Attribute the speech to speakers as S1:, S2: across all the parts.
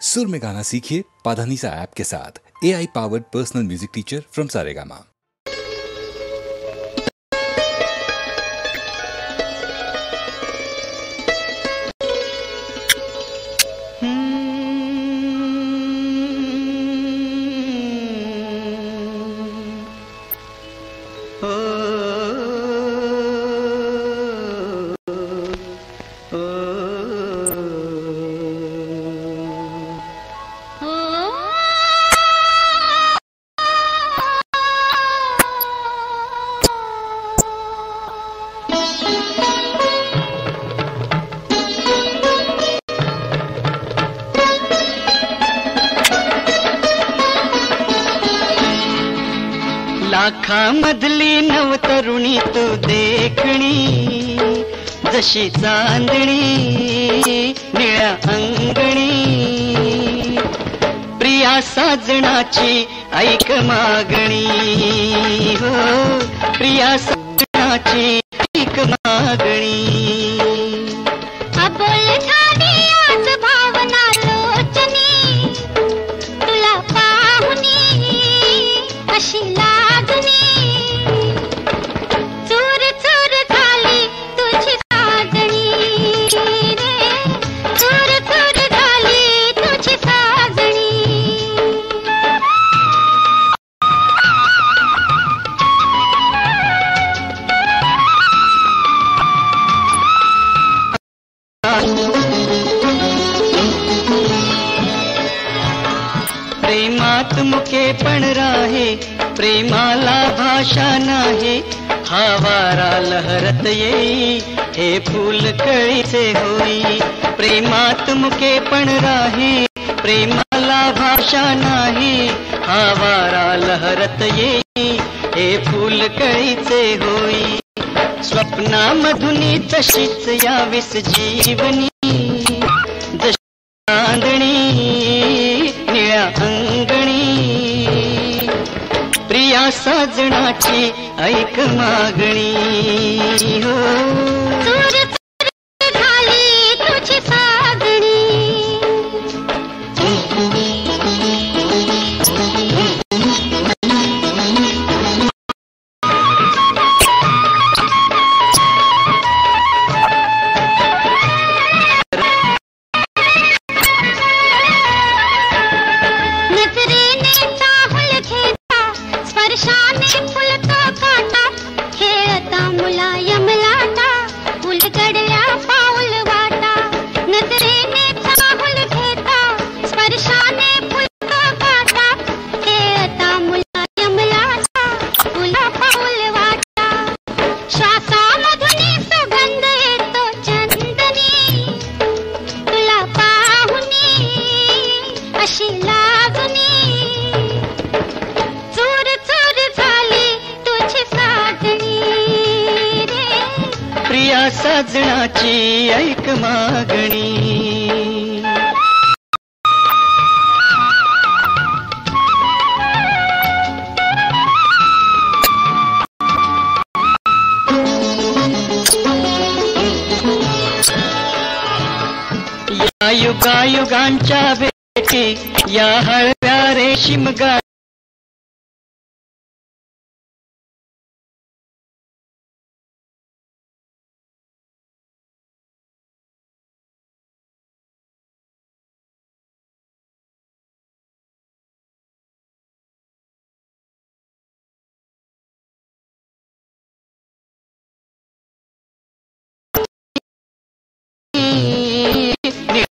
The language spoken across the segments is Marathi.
S1: सुर में गाना सीखिए पाधानीसा ऐप के साथ। AI powered personal music teacher from Saregama.
S2: लाखा मधली नवतरुणी तू देखणी, जशी चांदणी निळ्या अंगणी, प्रिया साजनाची ऐक मागणी, हो प्रिया साजनाची ऐक मागणी।
S3: अबोल झाली आज भावना लोचनी, तुला पाहुनी अशी लागणी, चूर चूर झाली तुझी साजणी रे, चूर चूर झाली तुझी साजणी।
S2: प्रेमात मुके पण राहे, प्रेमाला भाषा नाही, हा वारा लहरत येई, हे फूल कळीचे होई। प्रेमात मुके पण राहे, प्रेमाला भाषा नाही, हा वारा लहरत येई, हे फूल कळीचे होई। स्वप्नामधुनी तशीच यावीस जीवनी, जशी चांदणी निळ्या अंगणी, प्रिया साजनाची ऐक मागणी, हो
S3: चूर चूर झाली तुझी साजणी। नजरेने चाहूल घेता, स्पर्शाने फुलतो काटा, खेळता मुलायम लाटा, उलगडल्या पाऊल वाटा। नजरेने चाहूल घेता, स्पर्शाने फुलतो काटा, खेळता मुलायम लाटा, उला पाऊल वाटा। श्वासामधून सुगंध येतो चंदनी, तुला पाहुनी अशी लागणी, चूर चूर झाली तुझी साजणी रे।
S2: प्रिया साजनाची ऐक मागणी। या युगायुगांच्या भेटी, या हळव्या रेशीम गा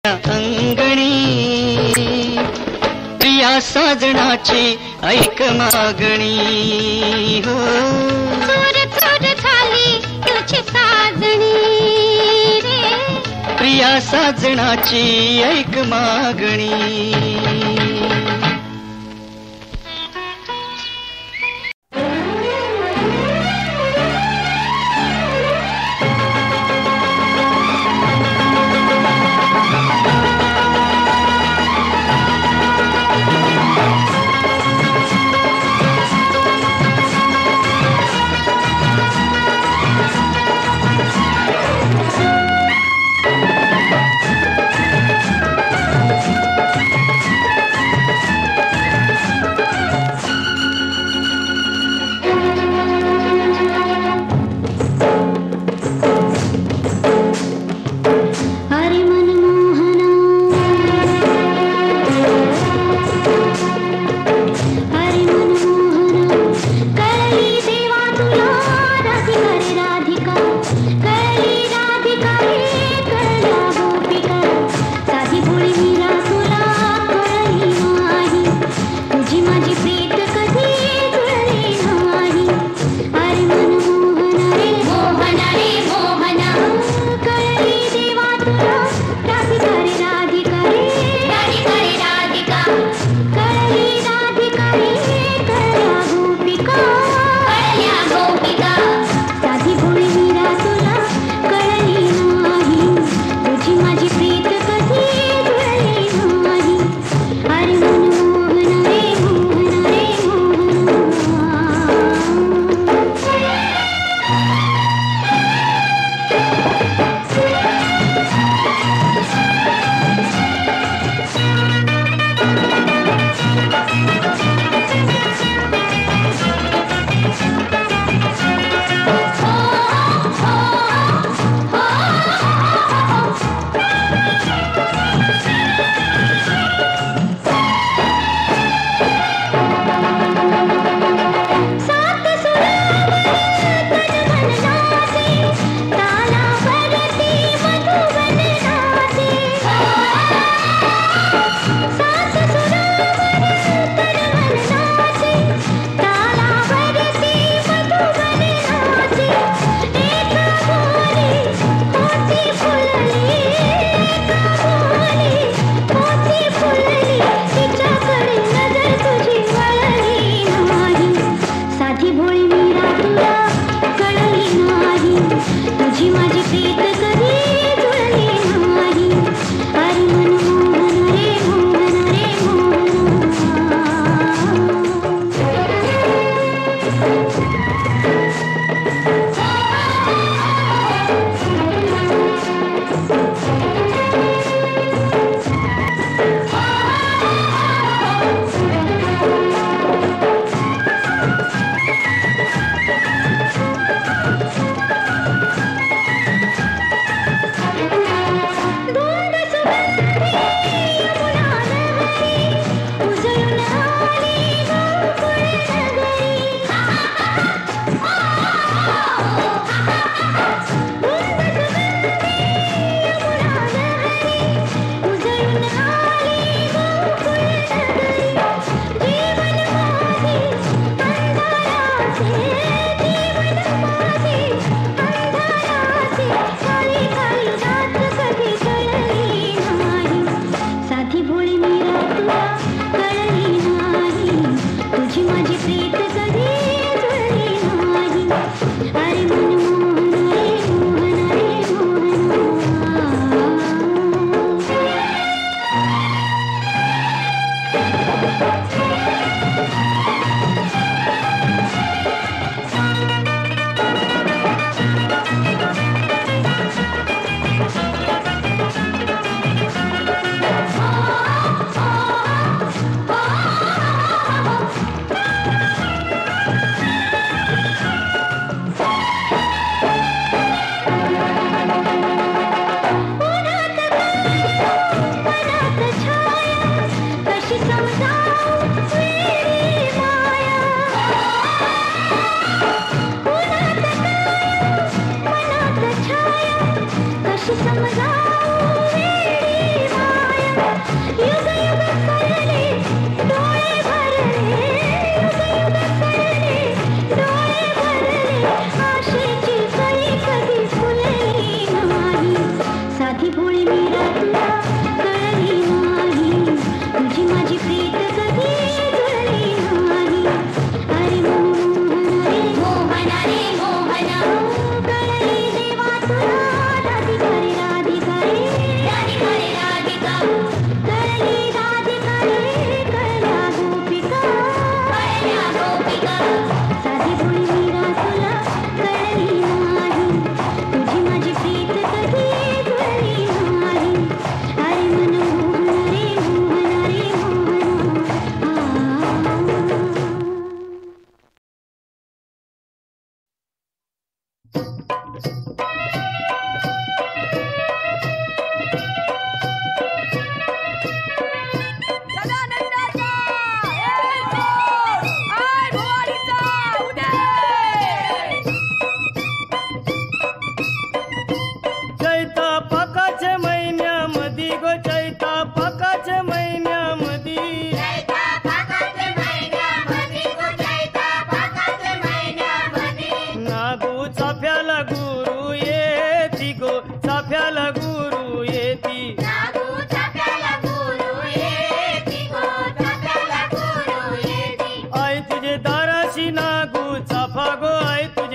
S2: अंगणी, प्रिया साजनाची ऐक मागणी, हो
S3: चूर चूर झाली तुझी साजणी रे।
S2: प्रिया साजनाची ऐक मागणी।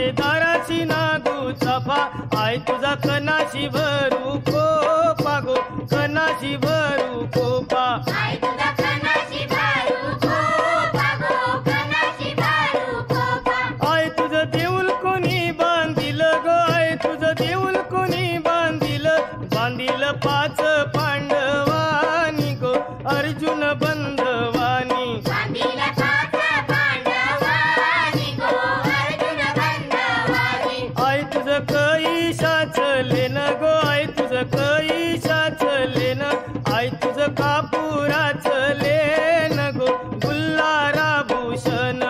S4: माझे दाराची नागू चाफा आई तुझा कनाशी भरू कोपा गो कनाशी भरू कोपा
S3: आई तुझा कनाशी भरू कोपा गो कनाशी भरू कोपा
S4: आई तुझं देऊल कोणी बांधिल गो आई तुझं देऊल कोणी बांधिल बांधिल पाच पांडवानी गो अर्जुन बंधवानी
S3: बांधिल पाच पांडवानी गो अर्जुन बंधवानी
S4: आई तुझं कैशाच लेन गो आई तुझं कैशाच लेन आई तुझं कापुराच लेन गो गुल्हारा भूषण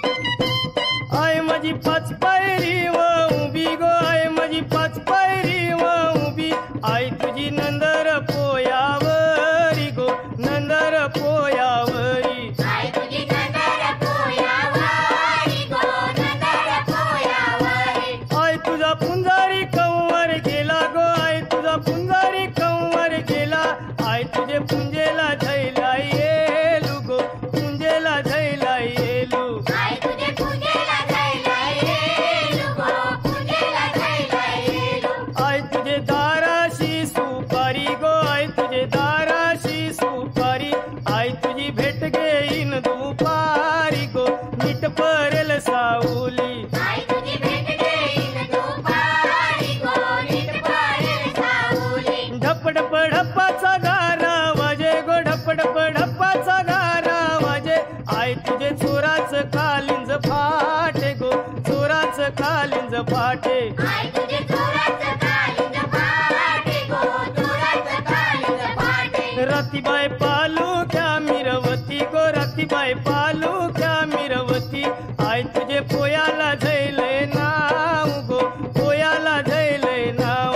S4: आई माझी पाच पायरी व उभी गो आई माझी पाच पायरी व उभी आई तुझी नंदर पोयावरी गो नंदर पोयावरी
S3: आई तुझी नंदर पोयावरी गो नंदर पोयावरी
S4: आई तुझा पुंजारी कंवर गेला गो आई तुझा पुंजारी कंवर गेला आई तुझे पुंजेला झैला येलू गो पुंजेला झैला येलू
S3: आई तुझे पूजेला जायला येलू गो पूजेला जायला येलू
S4: आई तुझे दाराशी सुपारी गो आई तुझे दाराशी सुपारी आई तुझी भेट घेईन दुपारी गो नीट परेल सावली
S3: आई तुझी भेट घेईन दुपारी गो नीट पडेल सावली
S4: ढपढप ढप्पाचा गारा वाजे गो ढपढप ढप्पाचा गारा वाजे आई तुझे चोराच कालिंज फाटे गो चोराच कालिंज फाटे
S3: आई तुझे चोराचं कालिंज फाटे गो चोराचं कालिंज फाटे
S4: रतीबाई पालुक्या मिरवती गो रतीबाई पालुक्या मिरवती आई तुझे पोयाला झैले नाव गो पोयाला झैले नाव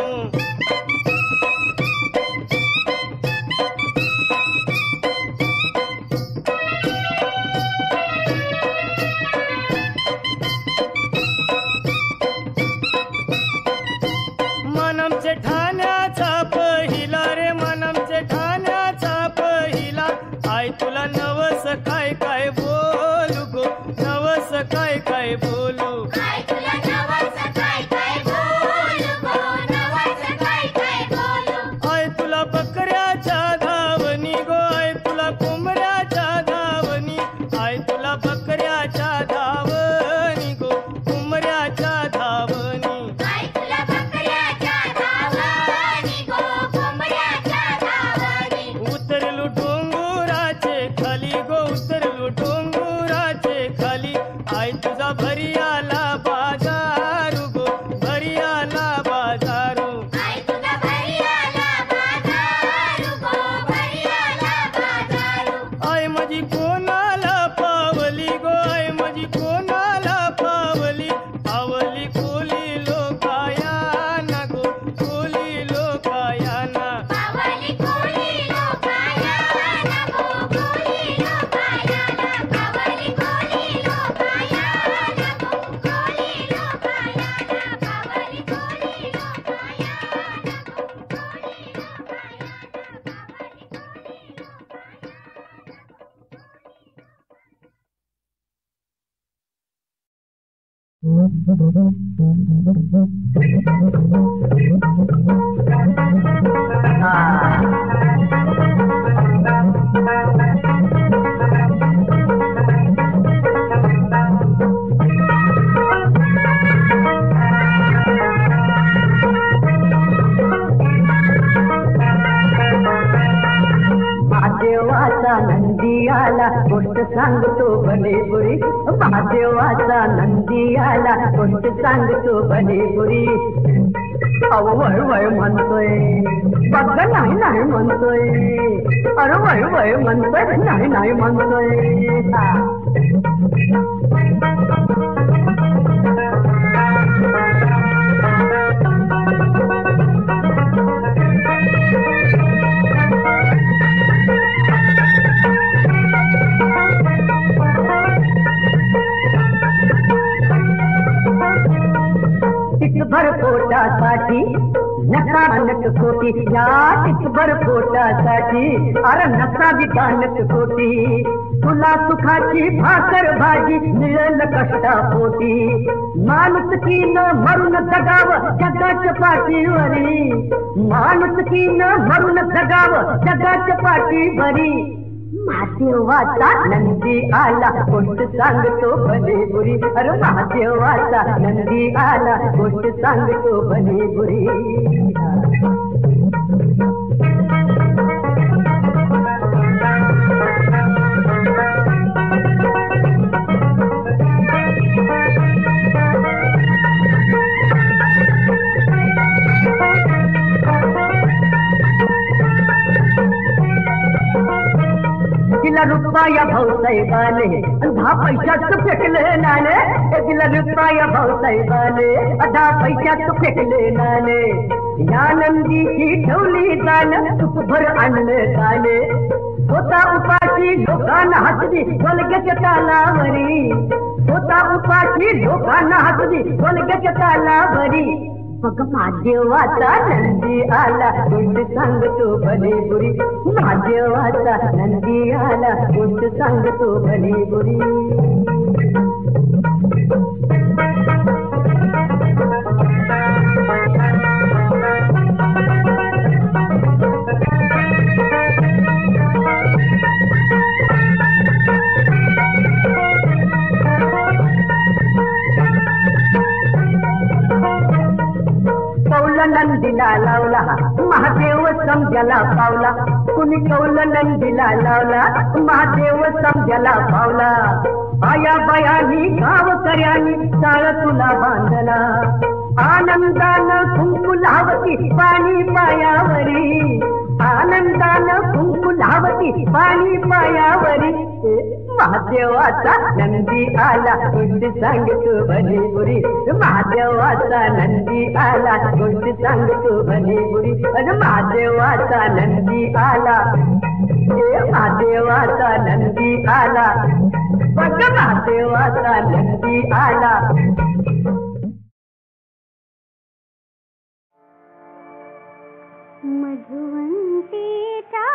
S4: मनमचे ठाण्याचा पहिला रे मनमचे ठाण्याचा पहिला आई तुला नवस काय काय बोलू गो नवस काय काय बोलू
S3: आई तुला नवस काय काय बोलू गो नवस काय काय बोलू
S4: आई तुला बकऱ्याच्या धावणी गो आई तुला कोंबड्याच्या धावणी आई तुला बकऱ्याच्या धावणी गो कोंबड्याच्या धावणी
S3: आई तुला बकऱ्याच्या धावणी गो कोंबड्याच्या धावणी
S4: उतरलू डोंगराचे खाली गो उतरलू डोंगराचे खाली आई तुझा भरी आला बाजारू गो भरी आला बाजारू
S3: आई तुझा भरी आला बाजारू गो भरी आला बाजारू
S4: आई माझी कोणाला पावली गो आई माझी कोणाला पावली पावली कोली लोकायाना गो कोली लोकायाना
S3: पावली कोळी लोकायाना गो कोळी लोकायाना पावली कोळी लोकायाना गो कोळी लोकायाना पावली कोळी लोकायाना गो कोळी
S5: महादेवाचा नंदी आला गोष्ट सांगतो भलेपुरी महादेवाचा नंदी आला गोष्ट सांगतो भलेपुरी अहो वळ वळ म्हणतोय बघ नाही नाही म्हणतोय अरे वळ वळ म्हणतोय नाही नाही म्हणतोय भर पोट पोटासाठी नका दानक कोटी या टिकभर पोटासाठी अरे नका बी दानक कोटी तुला सुखाची भाकर भाजी मिळेल कष्टा पोटी माणुसकीनं मरून जगावं जगाच्या पाठीवरी माणुसकीनं मरून जगावं जगाच्या पाठीवरी महादेवाचा नंदी आला गोष्ट सांगतो भले बुरी अरे महादेवाचा नंदी आला गोष्ट सांगतो भले बुरी दिला रुपया भाऊसाहेबाने 10 पैशात फेकले नाणे दिला रुपया भाऊसाहेबाने 10 पैशात फेकले नाणे या नंदीची ठेवली दान तुकभर आणले दाणे होता उपाशी लोकांना हसली गोलग्याच्या तालावरी होता उपाशी लोकांना हसली गोलग्याच्या तालावरी बघ महादेवाचा नंदी आला गोष्ट सांगतो भले बुरी महादेवाचा नंदी आला गोष्ट सांगतो भले बुरी नंदीला लावला महादेव समजाला पावला कुणी कौल नंदीला लावला महादेव समजाला पावला आया बयानी गावकऱ्यांनी चाळ तुला बांधला आनंदानं कुंकू लावती पाणी पायावरी आनंदानं कुंकू लावती पाणी पायावरी महादेवाचा नंदी आला गोष्ट सांगतो भले बुरी महादेवाचा नंदी आला गोष्ट सांगतो भले बुरी अरे महादेवाचा नंदी आला महादेवाचा नंदी आला बघ महादेवाचा नंदी आला
S3: मधुवंतीच्या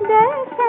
S3: दर्शन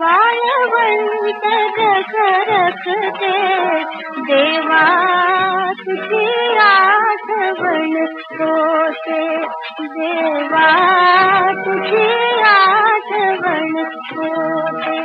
S3: वाळवंट सरकते देवा तुझी आठवण होते देवा तुझी आठवण होते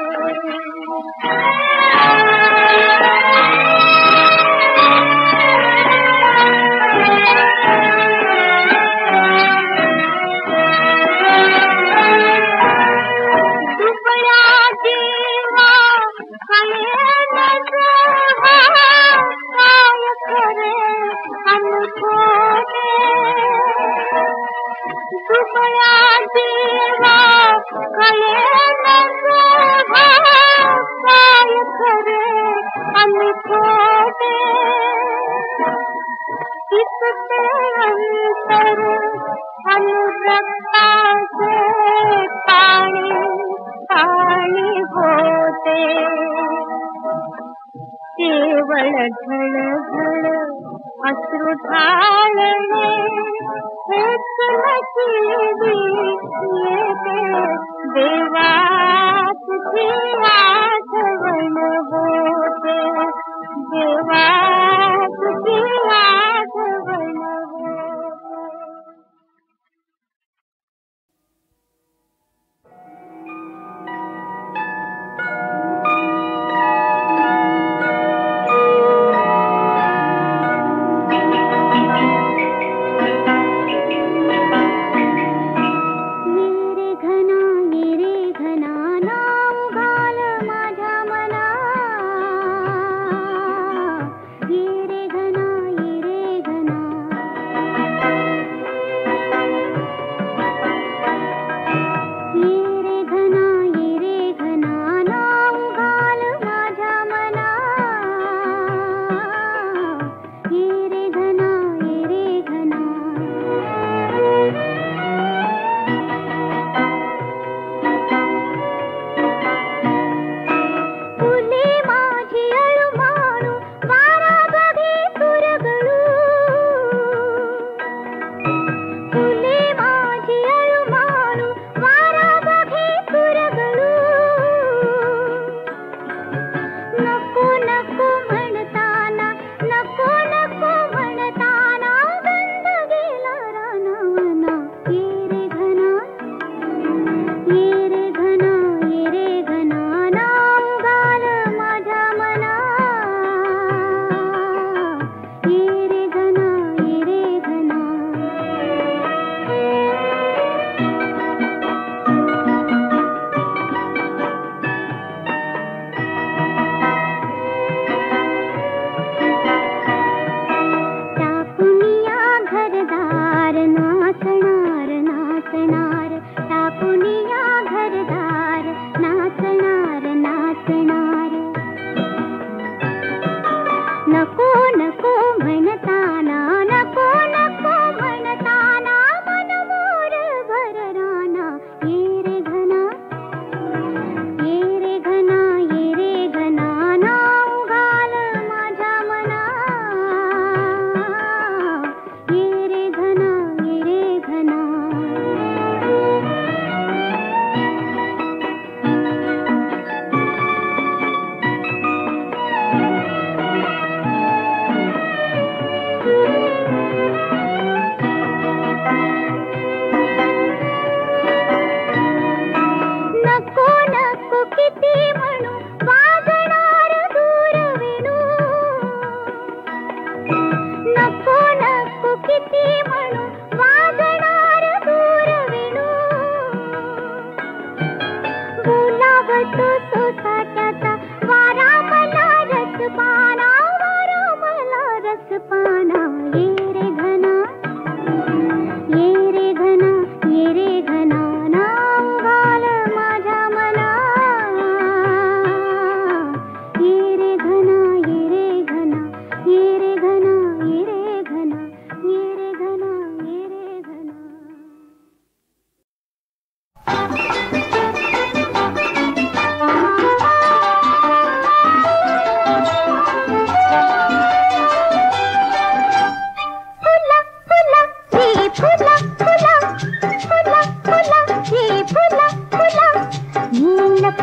S3: केवळ झळझळ अश्रू ढाळणे हेच नशिबी येते देवा तुझी आठवण होते देवा तुझी आठवण होते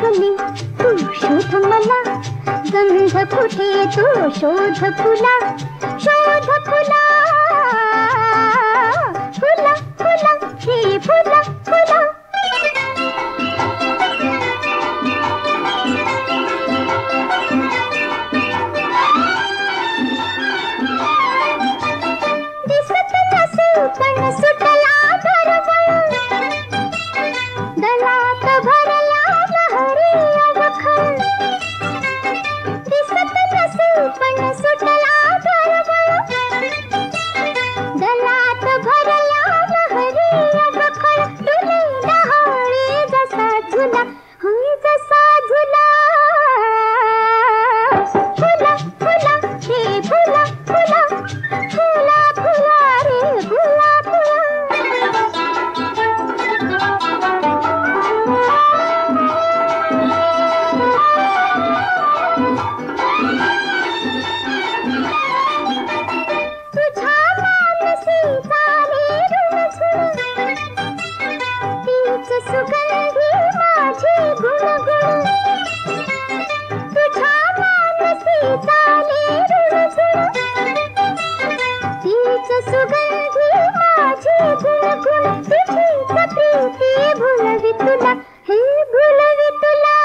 S3: लागली तू शोध मला, गंध कुठे तू शोध फुला, शोध फुला, फुला फुला हे फुला फुला. दिसत नसे पण सुटला दरवळ, दलात भरला लहरी अवखळ. दिसत नसे पण सुटला दरवळ, दलात भरला लहरी अवखळ. तुले डहाळे जसा झुला, होय जसा झुला, फुला फुला हे फुला फुला, फुला फुला रे फुला फुला. तुझ्या मानसी चाले रुणझुण, तीच सुगंधी माझी गुणगुण. तुझ्या मानसी चाले रुणझुण, तीच सुगंधी माझी गुणगुण. तुझीच प्रीती भुलवी तुला, हे भुलवी तुला,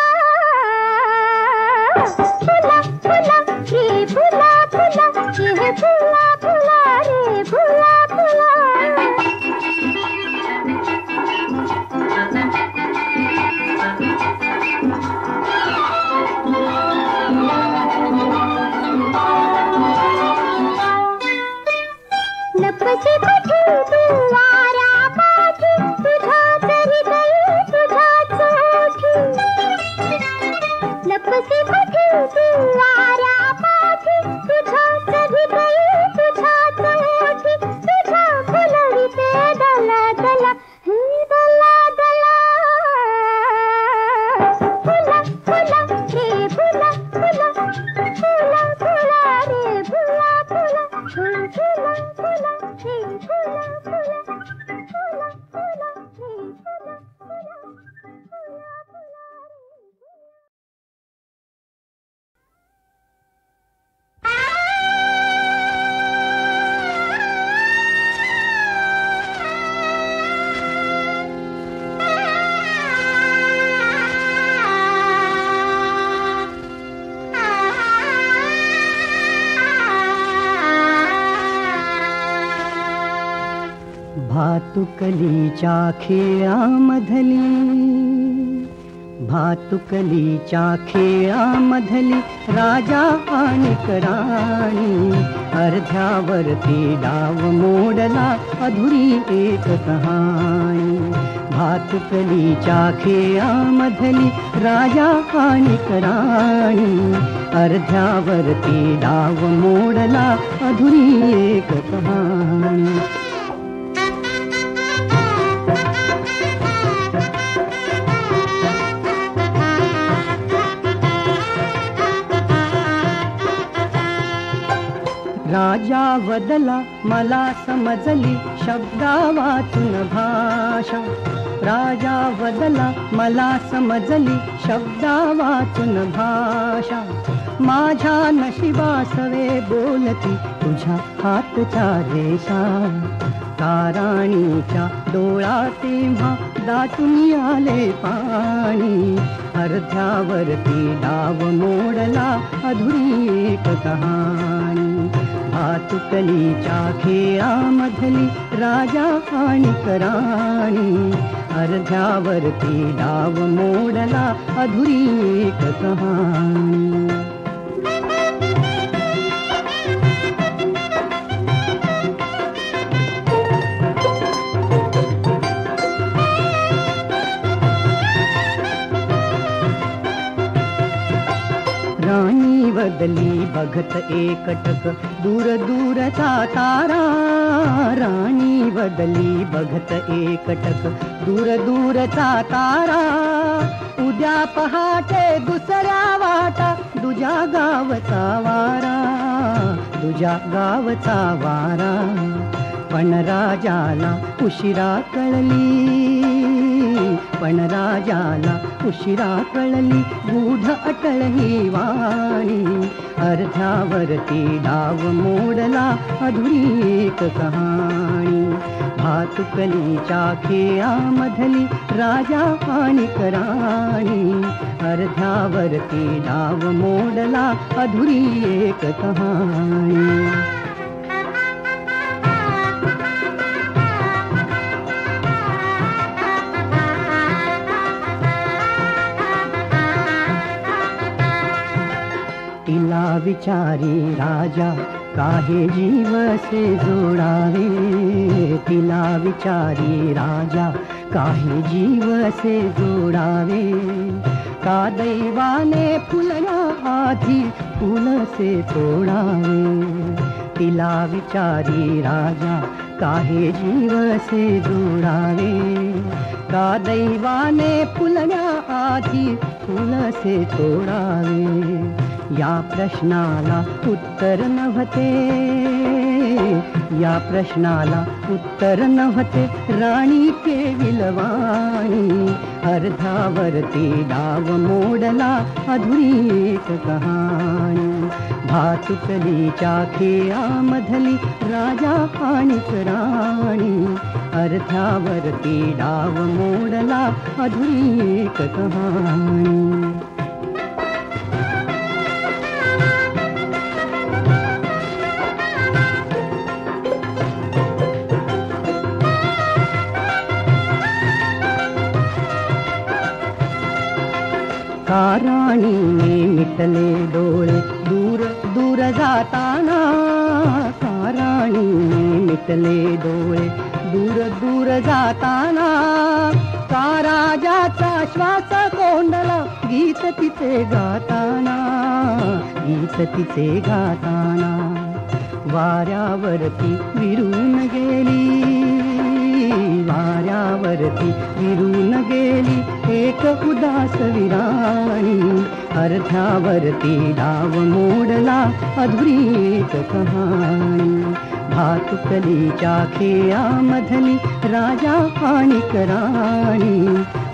S3: फुला फुला हे फुला फुला, हे फुला फुला रे फुला फुला. लपसी कुठे तू वारा पाठी, तुझ्याच हृदयी तुझ्याच ओठी. लपसी कुठे तू वारा पाठी, तुझ्याच हृदयी तुझ्याच ओठी. तुझ्या फुलविते दला दला, हे दला दला, फुला फुला हे फुला फुला, फुला फुला रे फुला फुला, फुला फुला हे फुला फुला, फुला फुला हे फुला फुला, फुला फुला.
S5: भातुकलीच्या खेळामधली, भातुकलीच्या खेळामधली राजा आणि राणी. अर्ध्यावरती डाव मोडला अधुरी एक कहाणी. भातुकलीच्या खेळामधली राजा आणि राणी. अर्ध्यावरती डाव मोडला अधुरी एक कहाणी. राजा वदला मला समजली शब्दा वाचून भाषा. राजा वदला मला समजली शब्दा वाचून भाषा. माझ्या नशिबासवे बोलती तुझ्या हातच्या रेषा. ताराणीच्या डोळा तेव्हा दाटून आले पाणी. अर्ध्यावरती डाव मोडला अधुरी एक कहाणी. भातुकलीच्या खेळामधली राजा आणि राणी. अर्ध्यावरती डाव मोडला अधुरी एक कहाणी. राणी बदली बघत एकटक दूर दूरचा तारा. राणी बदली बघत एकटक दूर दूरचा तारा. उद्या पहाटे दुसऱ्या वाटा दुजा गावचा वारा. दुजा गावचा वारा. पण राजाला उशिरा कळली. पण राजाला उशिरा कळली गूढ अटळ ही वाणी. अर्ध्यावरती डाव मोडला अधुरी एक कहाणी. भातुकलीच्या खेळामधली राजा आणि राणी. अर्ध्यावरती डाव मोडला अधुरी एक कहाणी. तिला विचारी राजा काहे जीव से जोडावे. तिला विचारी राजा काहे जीव से जोडावे. का दैवाने फुलया आधी फुल से तोडावे. तिला विचारी राजा काहे जीव से जोडावे. का दैवाने फुलया आधी फुल से तोडावे. या प्रश्नाला उत्तर नव्हते. या प्रश्नाला उत्तर नव्हते राणी केविल वाणी. अर्ध्यावरती डाव मोडला अधुरी एक कहाणी. भातुकलीच्या खेळामधली राजा आणि राणी. अर्ध्यावरती डाव मोडला अधुरी एक कहाणी. का राणीने मिटले डोळे दूर दूर जाताना. का राणीने मिटले डोळे दूर दूर जाताना. का राजाचा श्वास कोंडला गीत तिचे गाताना. गीत तिचे गाताना. वाऱ्यावरती विरून गेली. वाऱ्यावरती विरून गेली एक उदास विराणी. अर्ध्यावरती डाव मोडला अधुरी एक कहाणी. भातुकलीच्या खेळामधली राजा आणि राणी.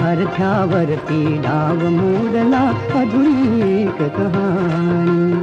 S5: अर्ध्यावरती डाव मोडला अधुरी एक कहाणी.